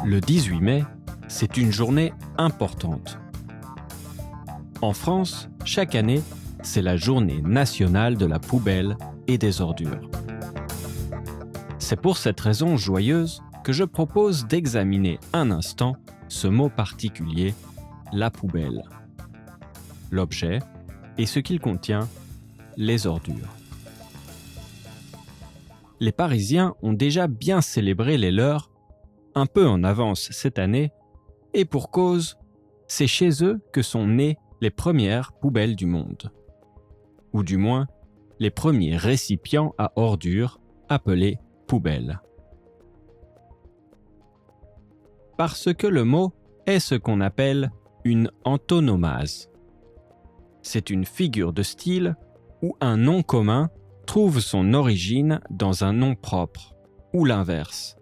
Le 18 mai, c'est une journée importante. En France, chaque année, c'est la journée nationale de la poubelle et des ordures. C'est pour cette raison joyeuse que je propose d'examiner un instant ce mot particulier, la poubelle. L'objet et ce qu'il contient, les ordures. Les Parisiens ont déjà bien célébré les leurs, un peu en avance cette année, et pour cause, c'est chez eux que sont nées les premières poubelles du monde. Ou du moins, les premiers récipients à ordures appelés poubelles. Parce que le mot est ce qu'on appelle une antonomase. C'est une figure de style où un nom commun trouve son origine dans un nom propre, ou l'inverse.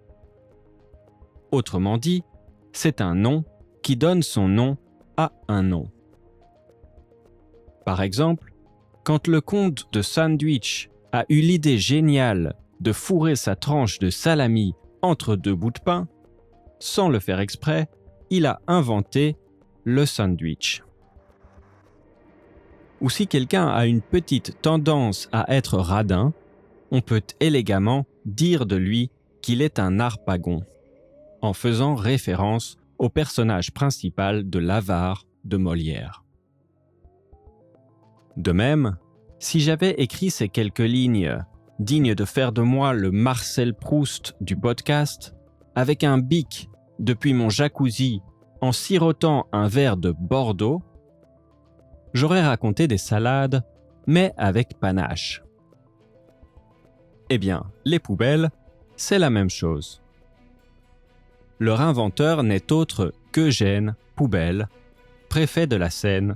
Autrement dit, c'est un nom qui donne son nom à un nom. Par exemple, quand le comte de Sandwich a eu l'idée géniale de fourrer sa tranche de salami entre deux bouts de pain, sans le faire exprès, il a inventé le sandwich. Ou si quelqu'un a une petite tendance à être radin, on peut élégamment dire de lui qu'il est un harpagon, en faisant référence au personnage principal de l'Avare de Molière. De même, si j'avais écrit ces quelques lignes, dignes de faire de moi le Marcel Proust du podcast, avec un bic depuis mon jacuzzi en sirotant un verre de Bordeaux, j'aurais raconté des salades, mais avec panache. Eh bien, les poubelles, c'est la même chose. Leur inventeur n'est autre qu'Eugène Poubelle, préfet de la Seine,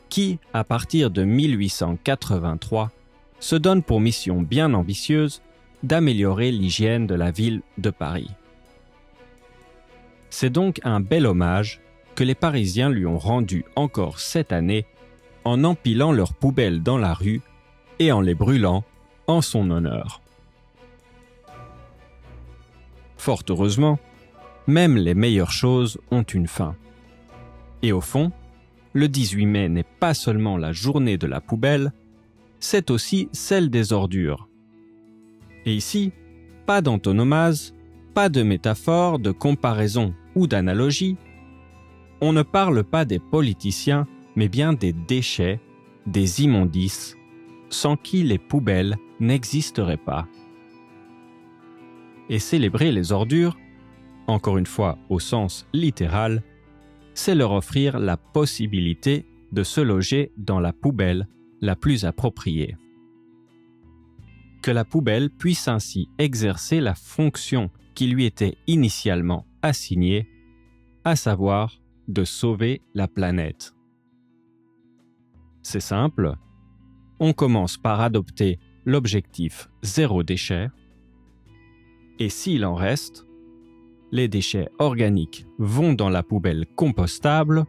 qui, à partir de 1883, se donne pour mission bien ambitieuse d'améliorer l'hygiène de la ville de Paris. C'est donc un bel hommage que les Parisiens lui ont rendu encore cette année en empilant leurs poubelles dans la rue et en les brûlant en son honneur. Fort heureusement, même les meilleures choses ont une fin. Et au fond, le 18 mai n'est pas seulement la journée de la poubelle, c'est aussi celle des ordures. Et ici, pas d'antonomase, pas de métaphore, de comparaison ou d'analogie. On ne parle pas des politiciens, mais bien des déchets, des immondices, sans qui les poubelles n'existeraient pas. Et célébrer les ordures, encore une fois au sens littéral, c'est leur offrir la possibilité de se loger dans la poubelle la plus appropriée. Que la poubelle puisse ainsi exercer la fonction qui lui était initialement assignée, à savoir de sauver la planète. C'est simple, on commence par adopter l'objectif zéro déchet, et s'il en reste, les déchets organiques vont dans la poubelle compostable,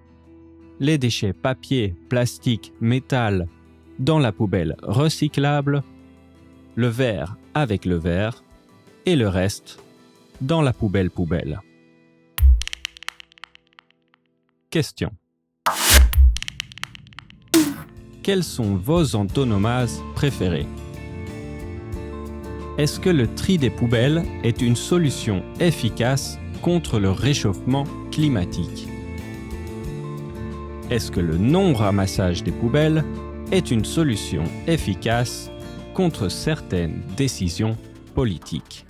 les déchets papier, plastique, métal dans la poubelle recyclable, le verre avec le verre et le reste dans la poubelle. Question. Quelles sont vos antonomases préférées ? Est-ce que le tri des poubelles est une solution efficace contre le réchauffement climatique ? Est-ce que le non-ramassage des poubelles est une solution efficace contre certaines décisions politiques ?